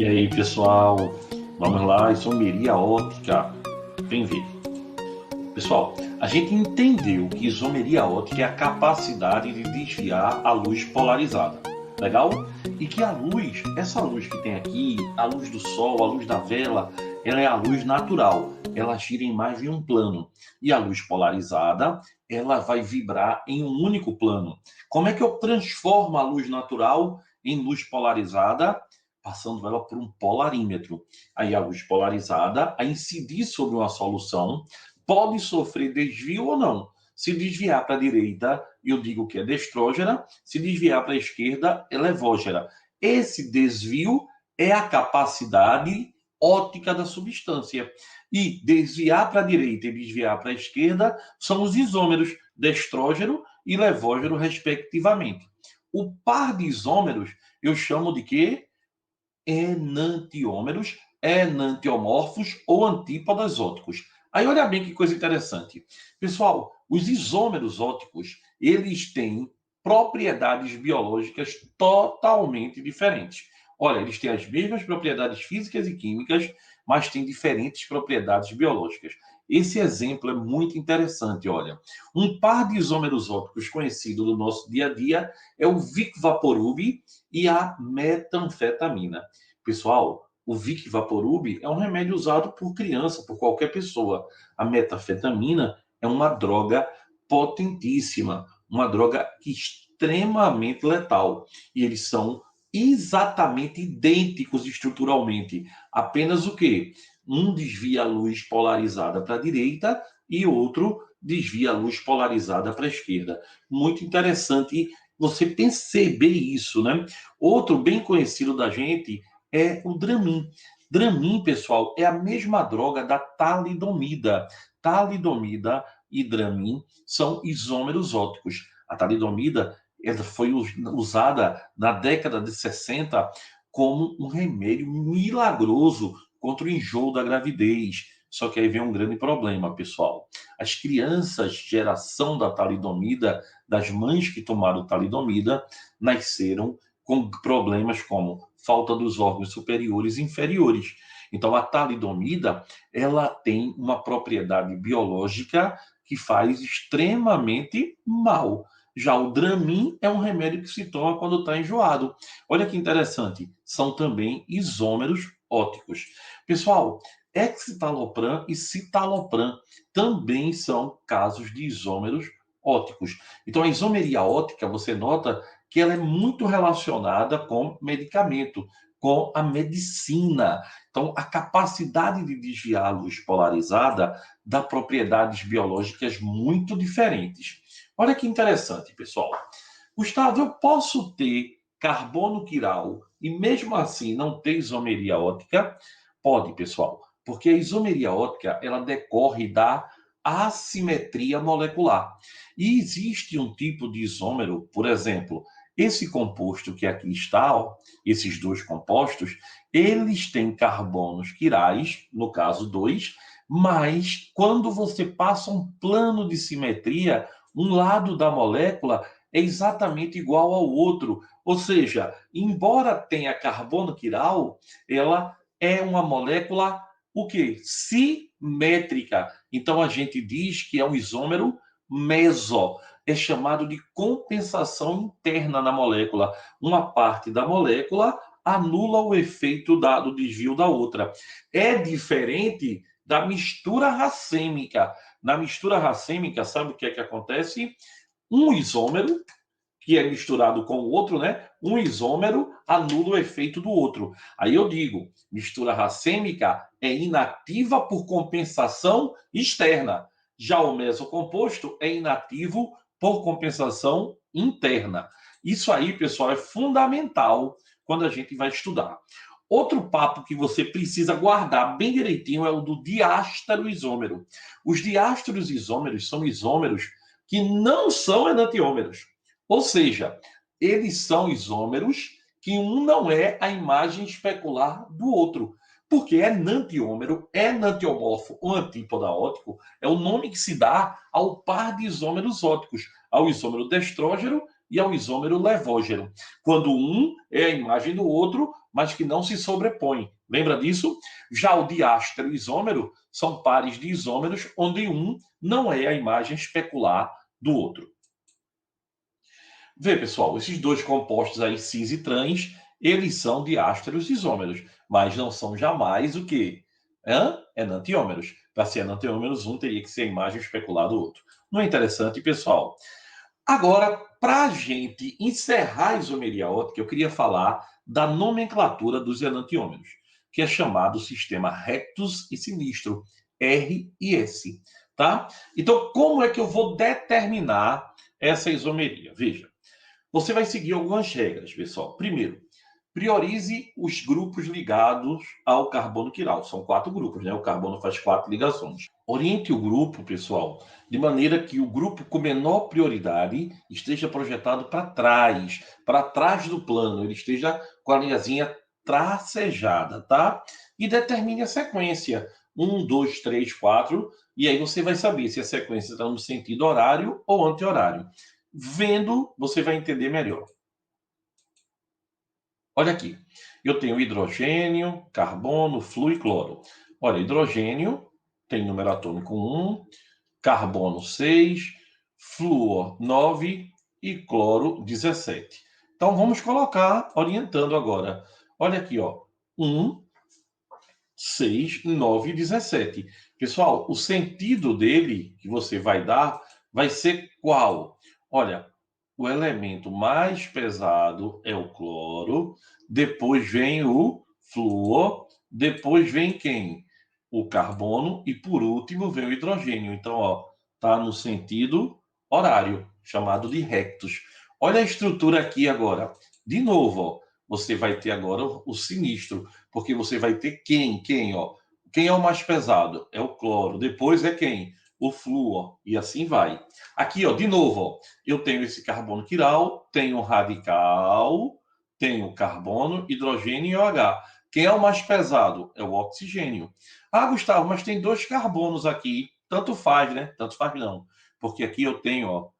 E aí, pessoal, vamos lá, isomeria óptica. Bem-vindo. Pessoal, a gente entendeu que isomeria óptica é a capacidade de desviar a luz polarizada. Legal? E que a luz, essa luz que tem aqui, a luz do sol, a luz da vela, ela é a luz natural. Ela gira em mais de um plano. E a luz polarizada, ela vai vibrar em um único plano. Como é que eu transformo a luz natural em luz polarizada? Passando ela por um polarímetro. Aí a luz polarizada, a incidir sobre uma solução, pode sofrer desvio ou não. Se desviar para a direita, eu digo que é destrógena. Se desviar para a esquerda, é levógena. Esse desvio é a capacidade óptica da substância. E desviar para a direita e desviar para a esquerda são os isômeros, destrógeno e levógeno, respectivamente. O par de isômeros eu chamo de quê? Enantiômeros, enantiomorfos ou antípodas óticos. Aí olha bem que coisa interessante. Pessoal, os isômeros óticos, eles têm propriedades biológicas totalmente diferentes. Olha, eles têm as mesmas propriedades físicas e químicas, mas têm diferentes propriedades biológicas. Esse exemplo é muito interessante, olha. Um par de isômeros ópticos conhecido no nosso dia a dia é o Vic Vaporub e a metanfetamina. Pessoal, o Vic Vaporub é um remédio usado por criança, por qualquer pessoa. A metanfetamina é uma droga potentíssima, uma droga extremamente letal. E eles são exatamente idênticos estruturalmente. Apenas o quê? Um desvia a luz polarizada para a direita e outro desvia a luz polarizada para a esquerda. Muito interessante você perceber isso, né? Outro bem conhecido da gente é o Dramin. Dramin, pessoal, é a mesma droga da talidomida. Talidomida e Dramin são isômeros ópticos. A talidomida foi usada na década de 60 como um remédio milagroso contra o enjoo da gravidez. Só que aí vem um grande problema, pessoal. As crianças, geração da talidomida, das mães que tomaram talidomida, nasceram com problemas como falta dos órgãos superiores e inferiores. Então, a talidomida, ela tem uma propriedade biológica que faz extremamente mal. Já o Dramin é um remédio que se toma quando está enjoado. Olha que interessante, são também isômeros ópticos. Pessoal, escitalopram e citalopram também são casos de isômeros ópticos. Então, a isomeria óptica, você nota que ela é muito relacionada com medicamento, com a medicina. Então, a capacidade de desviar a luz polarizada dá propriedades biológicas muito diferentes. Olha que interessante, pessoal. Gustavo, eu posso ter carbono quiral e mesmo assim não ter isomeria óptica? Pode, pessoal, porque a isomeria óptica ela decorre da assimetria molecular. E existe um tipo de isômero, por exemplo, esse composto que aqui está, ó, esses dois compostos, eles têm carbonos quirais, no caso 2, mas quando você passa um plano de simetria, um lado da molécula é exatamente igual ao outro. Ou seja, embora tenha carbono quiral, ela é uma molécula o quê? Simétrica. Então a gente diz que é um isômero meso. É chamado de compensação interna na molécula. Uma parte da molécula anula o efeito do desvio da outra. É diferente da mistura racêmica. Na mistura racêmica, sabe o que é que acontece? Um isômero que é misturado com o outro, né? Um isômero anula o efeito do outro. Aí eu digo, mistura racêmica é inativa por compensação externa. Já o mesocomposto é inativo por compensação interna. Isso aí, pessoal, é fundamental quando a gente vai estudar. Outro papo que você precisa guardar bem direitinho é o do diástero isômero. Os diásteros isômeros são isômeros que não são enantiômeros. Ou seja, eles são isômeros que um não é a imagem especular do outro. Porque enantiômero, enantiomorfo ou antípoda óptico é o nome que se dá ao par de isômeros ópticos, ao isômero destrógeno e ao isômero levógeno. Quando um é a imagem do outro, mas que não se sobrepõem. Lembra disso? Já o diástero e isômero são pares de isômeros, onde um não é a imagem especular do outro. Vê, pessoal, esses dois compostos aí, cis e trans, eles são diásteros e isômeros, mas não são jamais o quê? Enantiômeros. Para ser enantiômeros, um teria que ser a imagem especular do outro. Não é interessante, pessoal? Agora, para a gente encerrar a isomeria óptica, eu queria falar da nomenclatura dos enantiômeros, que é chamado sistema rectus e sinistro, R e S. Tá? Então, como é que eu vou determinar essa isomeria? Veja, você vai seguir algumas regras, pessoal. Primeiro, priorize os grupos ligados ao carbono quiral. São 4 grupos, né? O carbono faz 4 ligações. Oriente o grupo, pessoal, de maneira que o grupo com menor prioridade esteja projetado para trás do plano, ele esteja com a linhazinha tracejada, tá? E determine a sequência. 1, 2, 3, 4, e aí você vai saber se a sequência está no sentido horário ou anti-horário. Vendo, você vai entender melhor. Olha aqui, eu tenho hidrogênio, carbono, flúor e cloro. Olha, hidrogênio tem número atômico 1, carbono 6, flúor 9 e cloro 17. Então vamos colocar orientando agora. Olha aqui, ó, 1, 6, 9 e 17. Pessoal, o sentido dele que você vai dar vai ser qual? Olha, o elemento mais pesado é o cloro, depois vem o flúor, depois vem quem? O carbono e por último vem o hidrogênio. Então, ó, tá no sentido horário, chamado de rectus. Olha a estrutura aqui agora. De novo, ó, você vai ter agora o sinistro, porque você vai ter quem, ó. Quem é o mais pesado? É o cloro. Depois é quem? O flúor. E assim vai. Aqui, ó, de novo, ó, eu tenho esse carbono quiral, tenho radical, tenho carbono, hidrogênio e OH. Quem é o mais pesado? É o oxigênio. Ah, Gustavo, mas tem 2 carbonos aqui. Tanto faz, né? Tanto faz não. Porque aqui eu tenho, ó,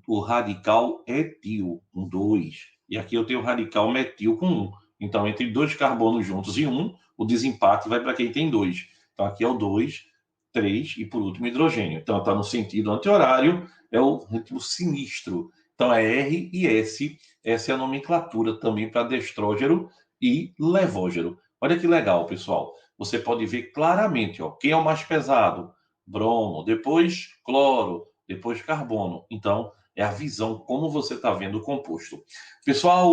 o radical etil com 2. E aqui eu tenho o radical metil com 1. Então, entre 2 carbonos juntos e 1, o desempate vai para quem tem 2. Então, aqui é o 2, 3 e, por último, hidrogênio. Então, está no sentido anti-horário, é o ritmo sinistro. Então, é R e S. Essa é a nomenclatura também para destrógeno e levógeno. Olha que legal, pessoal. Você pode ver claramente, ó, quem é o mais pesado? Bromo, depois cloro, depois carbono. Então, é a visão como você está vendo o composto. Pessoal,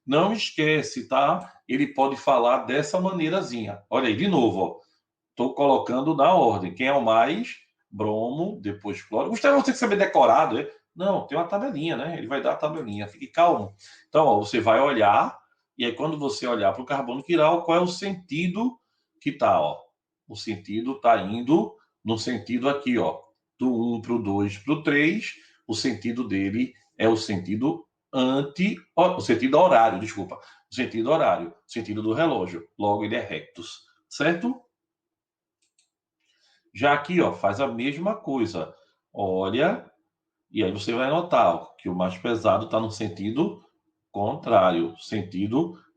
não esquece, tá? Ele pode falar dessa maneirazinha. Olha aí, de novo, estou colocando na ordem. Quem é o mais? Bromo, depois cloro. Gustavo, você tem que saber decorado, né? Não, tem uma tabelinha, né? Ele vai dar a tabelinha. Fique calmo. Então, ó, você vai olhar, e aí quando você olhar para o carbono quiral, qual é o sentido que tá, ó? O sentido está indo no sentido aqui, ó, do 1 para o 2 para o 3, o sentido dele é o sentido o sentido horário, desculpa, o sentido horário, o sentido do relógio. Logo, ele é rectus, certo? Já aqui, ó, faz a mesma coisa. Olha, e aí você vai notar ó, que o mais pesado está no sentido contrário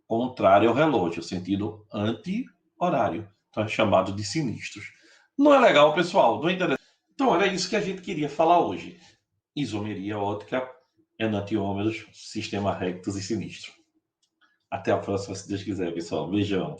ao relógio, sentido anti-horário. Então é chamado de sinistros. Não é legal, pessoal? Não é interessante? Então, era isso que a gente queria falar hoje. Isomeria óptica, enantiômeros, sistema rectus e sinistro. Até a próxima, se Deus quiser, pessoal. Beijão.